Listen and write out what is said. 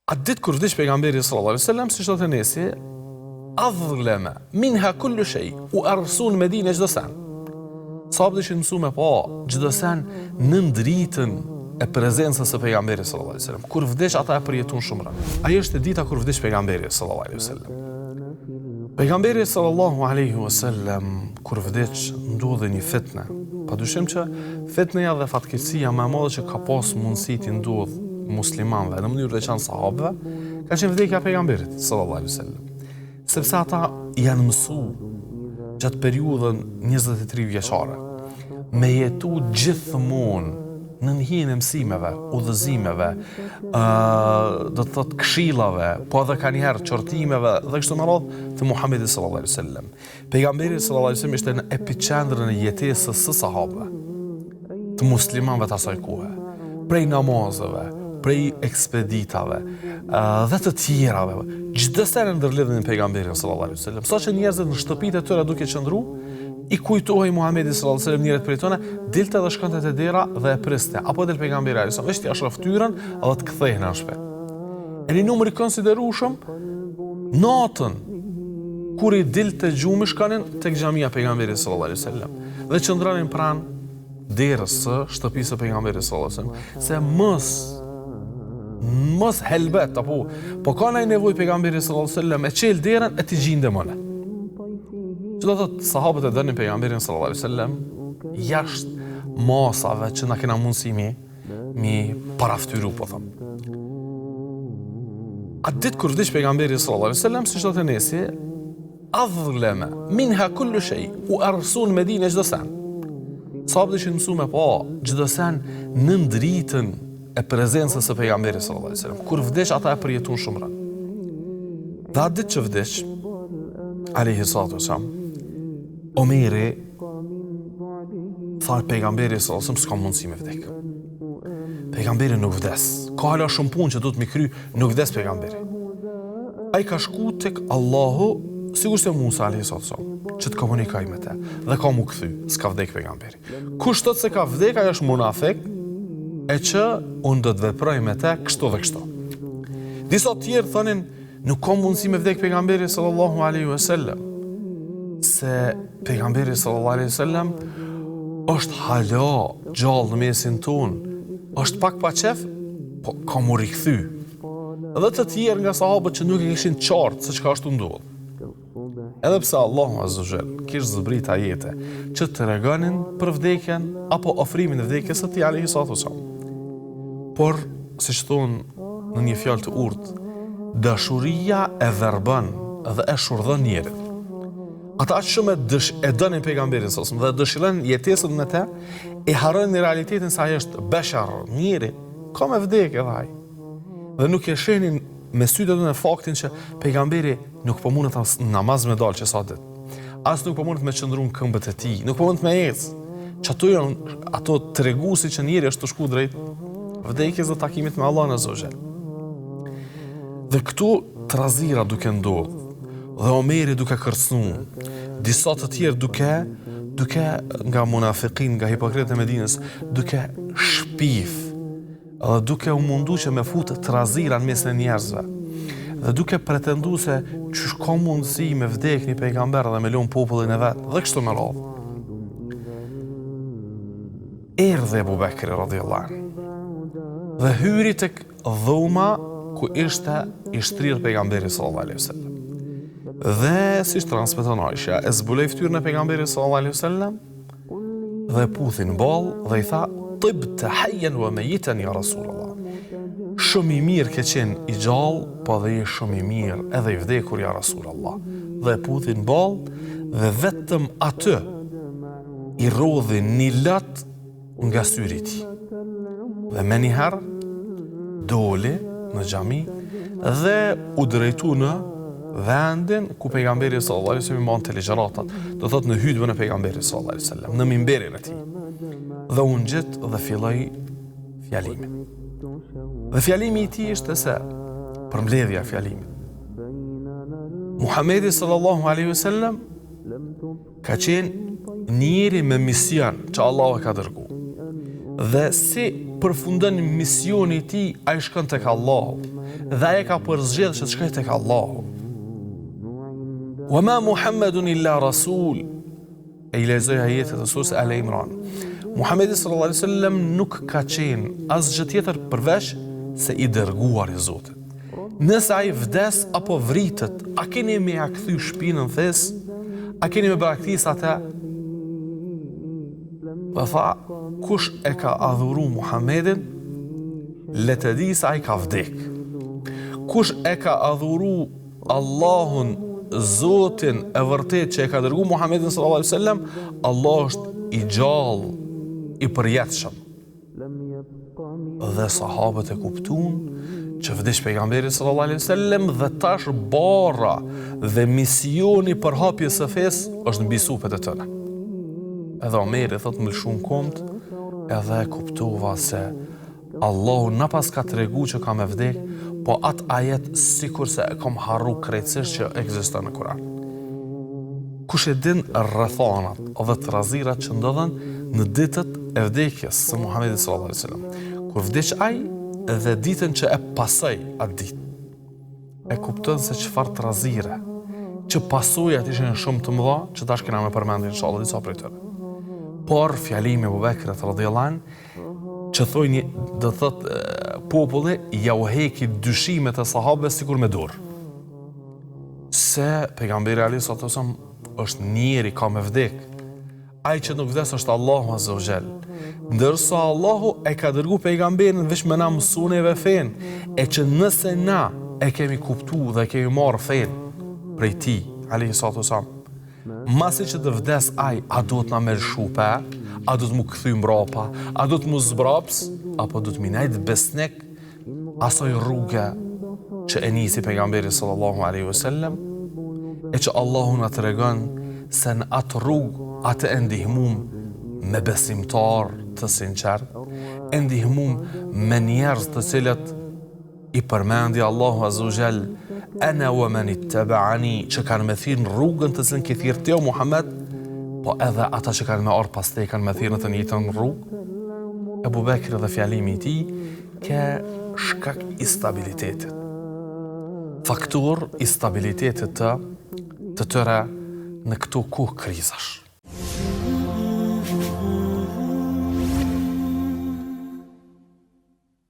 Atë ditë kur vdiq pejgamberi sallallahu alaihi wasallam, si thotë Enesi, adhlama minha kullu shay, u arsu në Medinë çdo sen. Sahabët ishin mësuar me pa çdo sen në dritën e prezencës së pejgamberit sallallahu alaihi wasallam. Kur vdiq ata e përjetun shumë rënd. Ajo është dita kur vdiq pejgamberi sallallahu alaihi wasallam. Pejgamberi sallallahu alaihi wasallam kur vdiq ndodhi një fitnë. Padyshim që fitneja dhe fatkeqësia më e madhe që ka pas mundësi të ndodh muslimanëve në mënyrë të veçantë sahabëve, ka qenë vdekja e pejgamberit sallallahu alaihi wasallam. Sepse ata janë mësuar gjatë periudhën 23 vjeçare me jetu gjithmonë në hijen e mësimeve, udhëzimeve, do të thotë këshillave, po edhe kanjëherë çortimeve dhe kështu me radhë të Muhamedit sallallahu alaihi wasallam. Pejgamberi sallallahu alaihi wasallam ishte në epicendrën e jetesës së sahabëve, të muslimanëve të asaj kohe, prej namazeve, prej ekspeditave dhe të tjerave. Çdo sene ndërlidhen me pejgamberin sallallahu alaihi wasallam. Saqë njerëzit në shtëpitë e tyre duke qëndruar, i kujtohej Muhamedi sallallahu alaihi wasallam njërat prej tona, dilte dhe shkonte te dera dhe e priste. Apo del pejgamberi sallallahu alaihi wasallam, vetë ia shoftyrën edhe të kthehej në shtëpi. E një numër i konsiderueshëm natën kur i dilte gjumi shkonin tek xhamia pejgamberit sallallahu alaihi wasallam dhe qëndronin pranë derës së shtëpisë së pejgamberit sallallahu alaihi wasallam, se mos helbet apo po ka ndaj nevojë pejgamberi sallallahu alaihi wasallam e çel derën e të gjinde mëne. Që do të thotë sahabët e dënin pejgamberin sallallahu alaihi wasallam jashtë masave që na kena mundësi mi paraftyru, po them. Atë ditë kur vdiq pejgamberi sallallahu alaihi wasallam, si thotë Enesi, adhlama minha kullu shay, u arsu në Medinë çdo sen. Sahabët ishin mësuar me pa çdo sen në dritën e prezencës së pejgamberit sallallahu alaihi wasallam. Kur vdiq ata e përjetun shumë rënd. Dhe atë ditë që vdiq alaihi salatu wasallam, Omeri tha pejgamberi sallallahu alaihi wasallam s'ka mundësi me vdek. Pejgamberi nuk vdes. Ka hala shumë punë që duhet mi kry, nuk vdes pejgamberi. Ai ka shku tek Allahu, sikur se Musa alaihi salatu wasallam, që të komunikoj me te dhe ka mu kthy, s'ka vdek pejgamberi. Kush thot se ka vdek, ai është munafik, e që unë do të veproj me te kështu dhe kështu. Disa tjerë thonin, nuk ka mundësi me vdek pejgamberi sallallahu alaihi wasallam, se pejgamberi sallallahu alaihi wasallam është hala gjallë në mesin tonë, është pak pa qef, po ka mu rikthy. Dhe të tjerë nga sahabët që nuk e kishin qartë se çka është ndodhur. Edhe pse Allahu azza wa jall kishte zbrit ajete që të tregonin për vdekjen apo ofrimin e vdekjes së tij alaihi salatu wasallam. Por, siç thonë në një fjalë të urtë, dashuria e verbon dhe e shurdhon njerin. Ata aq shumë e dënin pejgamberin sallallahu alaihi wasallam dhe dëshirojnë jetesën me të, e harrojnë në realitetin se ai është bashar, njeri, ka me vdekje dhe ai. Dhe nuk e shenin me sytë në faktin që pejgamberi nuk po mundet namaz me dalë që sa ditë. As nuk po mundet me qëndru në këmbët e tij, nuk po mundet me ecë. Që ato janë ato treguesi që njeri është të shku drejt vdekjes dhe takimit me Allahun azza wa jall. Dhe këtu trazira duke ndodhur, dhe Omeri duke kërcënu, disa të tjerë duke nga munafikin, nga hipokritët e Medinës, duke shpif, dhe duke u mundu që me futë trazira në mesin e njerëzve, dhe duke pretendu se që ka mundësi me vdek një pejgamber dhe me lënë popullin e vetë, dhe kështu me radhë. Erdhe Ebu Bekri radhiyallahu anhu, dhe hyri tek dhoma ku ishte i shtrirë pejgamberi sallallahu alaihi wasallam. Dhe si transmeton Aisha, e zbuloi fytyrën e pejgamberit sallallahu alaihi wasallam dhe puthi në ball dhe i tha: "Tibta hayyan wa mayitan ya Rasulullah." Shumë i mirë ke qenë i gjallë, po dhe je shumë i mirë edhe i vdekur ja Rasulullah. Dhe puthi në ball dhe vetëm atë i rodhi një lat nga syri i tij. Dhe me njëherë doli në xhami dhe u drejtu në vendin ku pejgamberi sallallahu alaihi wasallam mban ligjëratat, do thotë në hutbën e pejgamberit sallallahu alaihi wasallam, në mimberin e tij. Dhe u ngjit dhe filloi fjalimin. Dhe fjalimi i tij ishte se përmbledhja e fjalimit. Muhamedi sallallahu alaihi wasallam ka qenë njëri me mision që Allahu e ka dërguar. dhe si përfundon misioni i tij, ai shkon tek Allahu dhe ai ka përzgjedhur që të shkojë tek Allahu. Wa ma Muhammedun illa rasul. E i lexoj ajetet e surës Al Imran. Muhamedi sallallahu alaihi wasallam nuk ka qenë asgjë tjetër përveç se i dërguar i Zotit. Nëse ai vdes apo vritet, a keni me ja kthy shpinën thes? A keni me braktis atë? Dhe tha, kush e ka adhuru Muhammedin, le të di se ai ka vdek. Kush e ka adhuru Allahun, Zotin e vërtet që e ka dërgu Muhammedin sallallahu alaihi wasallam, Allah është i gjallë, i përjetshëm. Dhe sahabët e kuptuan që vdiq pejgamberi sallallahu alaihi wasallam dhe tash barra dhe misioni për hapjes së fesë është mbi supet e tëra. Edhe Omeri thot më lëshun kont, edhe kuptova se Allahu na pas ka tregu që ka me vdek, po atë ajet sikur se e kam harru krejtësisht që ekziston në Kur'an. Kush e din rrethanat dhe trazirat që ndodhen në ditët e vdekjes së Muhamedit sallallahu alaihi wasallam. Kur vdiq ai dhe ditën që e pasoi atë ditë, e kupton se çfarë trazire, që pasojat ishin shumë të mëdha, që tash kena me përmendin inshallah disa prej tyre. Por fjalimi Abu Bekrit radhiyallahu anhu që thojnë, do thot populli ja u heki dyshimet e sahabëve sikur me dorë. Se pejgamberi alayhis salam është njeri ka me vdek. Ai që nuk vdes është Allahu azza wa jall. Ndërsa Allahu e ka dërgu pejgamberin veç me na mësuneve fen, e që nëse na e kemi kuptu dhe kemi marrë fen prej tij alayhis salam, masi që të vdes ai, a do të na merr shupe, a do të mu kthy mbrapa, a do të mu zbraps, apo do të minajt besnik asoj rrugë që e nisi pejgamberi sallallahu alaihi wasallam, e që Allahu na tregon se në atë rrugë atë e ndihmum me besimtar të sinqert, e ndihmum me njerëz të cilët i përmendi Allahu azza wa jall, ana wa man ittaba'ani, që kanë me thirr në rrugën të cilën ke thirr ti o Muhammed, po edhe ata që kanë me ardhur pas te kanë me thirr në të njëjtën rrugë. Abu Bekri dhe fjalimi i tij ka shkak i stabilitetit. Faktor i stabilitetit të tëra në këto kohë krizash.